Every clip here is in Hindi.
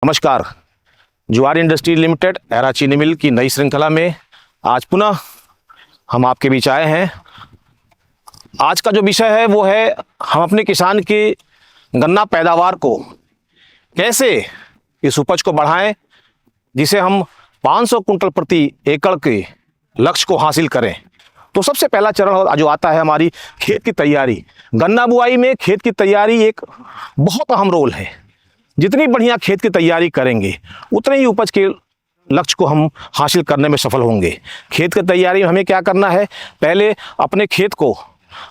नमस्कार। ज्वार इंडस्ट्री लिमिटेड एरा चीनी मिल की नई श्रृंखला में आज पुनः हम आपके बीच आए हैं। आज का जो विषय है वो है हम अपने किसान की गन्ना पैदावार को कैसे इस उपज को बढ़ाएं जिसे हम 500 कुंटल प्रति एकड़ के लक्ष्य को हासिल करें। तो सबसे पहला चरण जो आता है हमारी खेत की तैयारी। गन्ना बुआई में खेत की तैयारी एक बहुत अहम रोल है। जितनी बढ़िया खेत की तैयारी करेंगे उतने ही उपज के लक्ष्य को हम हासिल करने में सफल होंगे। खेत की तैयारी में हमें क्या करना है, पहले अपने खेत को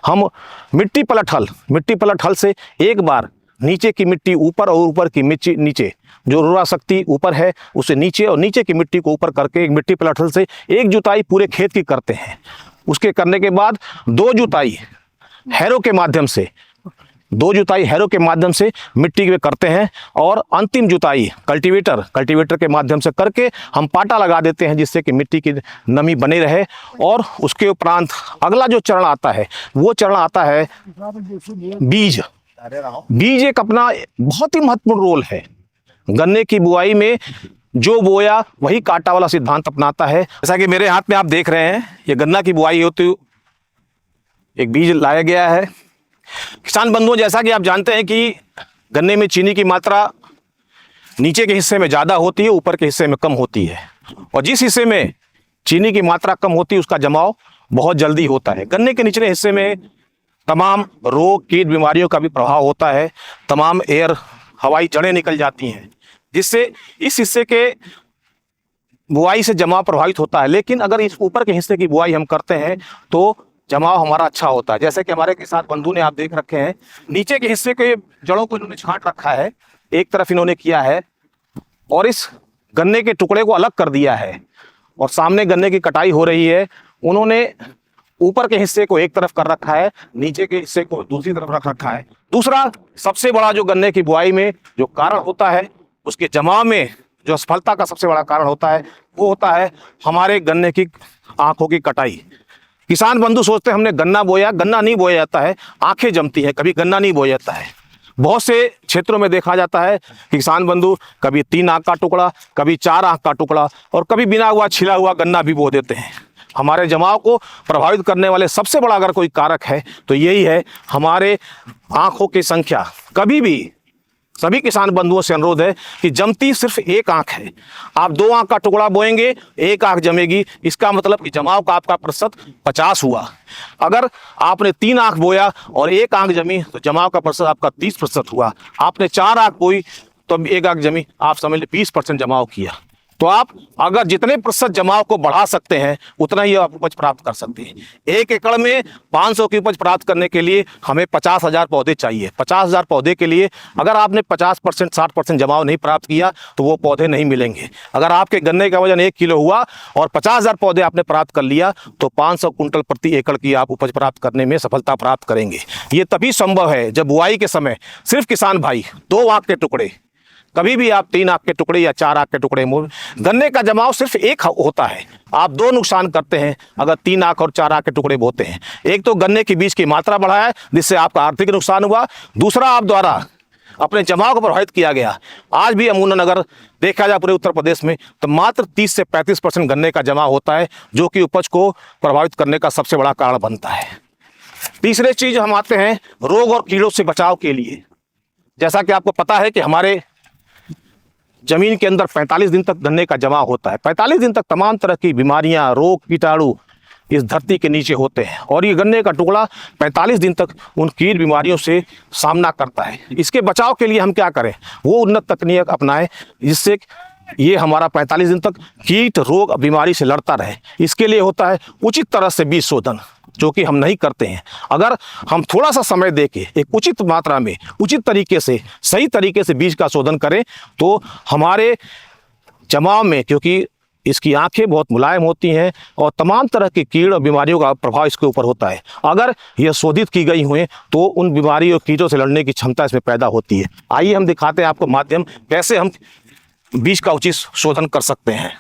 हम मिट्टी पलट हल से एक बार नीचे की मिट्टी ऊपर और ऊपर की मिट्टी नीचे, जो उर्वरा शक्ति ऊपर है उसे नीचे और नीचे की मिट्टी को ऊपर करके एक मिट्टी पलट हल से एक जुताई पूरे खेत की करते हैं। उसके करने के बाद दो जुताई हैरों के माध्यम से मिट्टी में करते हैं और अंतिम जुताई कल्टीवेटर के माध्यम से करके हम पाटा लगा देते हैं जिससे कि मिट्टी की नमी बनी रहे। और उसके उपरांत अगला जो चरण आता है वो चरण आता है बीज एक अपना बहुत ही महत्वपूर्ण रोल है। गन्ने की बुआई में जो बोया वही काटा वाला सिद्धांत अपनाता है। जैसा कि मेरे हाथ में आप देख रहे हैं, ये गन्ना की बुआई होती एक बीज लाया गया है। किसान बंधुओं, जैसा कि आप जानते हैं कि गन्ने में चीनी की मात्रा नीचे के हिस्से में ज़्यादा होती है, ऊपर के हिस्से में कम होती है। और जिस हिस्से में चीनी की मात्रा कम होती है उसका जमाव बहुत जल्दी होता है। गन्ने के निचले हिस्से में तमाम रोग कीट बीमारियों का भी प्रभाव होता है। तमाम हवाई जड़ें निकल जाती हैं जिससे इस हिस्से के बुआई से जमाव प्रभावित होता है। लेकिन अगर इस ऊपर के हिस्से की बुआई हम करते हैं तो जमाव हमारा अच्छा होता है। जैसे कि हमारे किसान बंधु ने आप देख रखे हैं, नीचे के हिस्से के जड़ों को इन्होंने छांट रखा है, एक तरफ इन्होंने किया है और इस गन्ने के टुकड़े को अलग कर दिया है और सामने गन्ने की कटाई हो रही है। उन्होंने ऊपर के हिस्से को एक तरफ कर रखा है, नीचे के हिस्से को दूसरी तरफ रख रखा है। दूसरा सबसे बड़ा जो गन्ने की बुआई में जो कारण होता है, उसके जमाव में जो असफलता का सबसे बड़ा कारण होता है वो होता है हमारे गन्ने की आंखों की कटाई। किसान बंधु सोचते हैं हमने गन्ना बोया, गन्ना नहीं बोया जाता है, आंखें जमती हैं, कभी गन्ना नहीं बोया जाता है। बहुत से क्षेत्रों में देखा जाता है किसान बंधु कभी 3 आंख का टुकड़ा, कभी 4 आंख का टुकड़ा और कभी बिना हुआ छिला हुआ गन्ना भी बो देते हैं। हमारे जमाव को प्रभावित करने वाले सबसे बड़ा अगर कोई कारक है तो यही है हमारे आंखों की संख्या। कभी भी सभी किसान बंधुओं से अनुरोध है कि जमती सिर्फ एक आंख है। आप 2 आंख का टुकड़ा बोएंगे, एक आंख जमेगी, इसका मतलब कि जमाव का आपका प्रतिशत 50 हुआ। अगर आपने 3 आंख बोया और एक आंख जमी तो जमाव का प्रतिशत आपका 30% हुआ। आपने 4 आंख बोई तो एक आंख जमी, आप समझ लें 20% जमाव किया। तो आप अगर जितने प्रतिशत जमाव को बढ़ा सकते हैं उतना ही आप उपज प्राप्त कर सकते हैं। 1 एकड़ में 500 की उपज प्राप्त करने के लिए हमें 50,000 पौधे चाहिए। 50,000 पौधे के लिए अगर आपने 50% 60% जमाव नहीं प्राप्त किया तो वो पौधे नहीं मिलेंगे। अगर आपके गन्ने का वजन 1 किलो हुआ और 50,000 पौधे आपने प्राप्त कर लिया तो 500 कुंटल प्रति एकड़ की आप उपज प्राप्त करने में सफलता प्राप्त करेंगे। ये तभी संभव है जब बुआई के समय सिर्फ किसान भाई 2 आंख के टुकड़े, कभी भी आप 3 आंख के टुकड़े या 4 आंख के टुकड़े, गन्ने का जमाव सिर्फ एक होता है। आप 2 नुकसान करते हैं अगर 3 आंख और 4 आंख के टुकड़े बोते हैं। एक तो गन्ने के बीज की मात्रा बढ़ाया जिससे आपका आर्थिक नुकसान हुआ, दूसरा आप द्वारा अपने जमाव को प्रभावित किया गया। आज भी अमूमन अगर देखा जाए पूरे उत्तर प्रदेश में तो मात्र 30 से 35% गन्ने का जमाव होता है जो कि उपज को प्रभावित करने का सबसे बड़ा कारण बनता है। तीसरे चीज हम आते हैं रोग और कीड़ों से बचाव के लिए। जैसा कि आपको पता है कि हमारे जमीन के अंदर 45 दिन तक गन्ने का जमाव होता है। 45 दिन तक तमाम तरह की बीमारियां, रोग, कीटाणु इस धरती के नीचे होते हैं और ये गन्ने का टुकड़ा 45 दिन तक उन कीट बीमारियों से सामना करता है। इसके बचाव के लिए हम क्या करें, वो उन्नत तकनीक अपनाएं जिससे ये हमारा 45 दिन तक कीट, रोग, बीमारी से लड़ता रहे। इसके लिए होता है उचित तरह से बीज शोधन, जो कि हम नहीं करते हैं। अगर हम थोड़ा सा समय देके एक उचित मात्रा में, उचित तरीके से, सही तरीके से बीज का शोधन करें तो हमारे जमाव में, क्योंकि इसकी आंखें बहुत मुलायम होती हैं और तमाम तरह के कीड़ और बीमारियों का प्रभाव इसके ऊपर होता है, अगर यह शोधित की गई हुई तो उन बीमारियों और कीटों से लड़ने की क्षमता इसमें पैदा होती है। आइए हम दिखाते हैं आपको माध्यम कैसे हम बीज का उचित शोधन कर सकते हैं।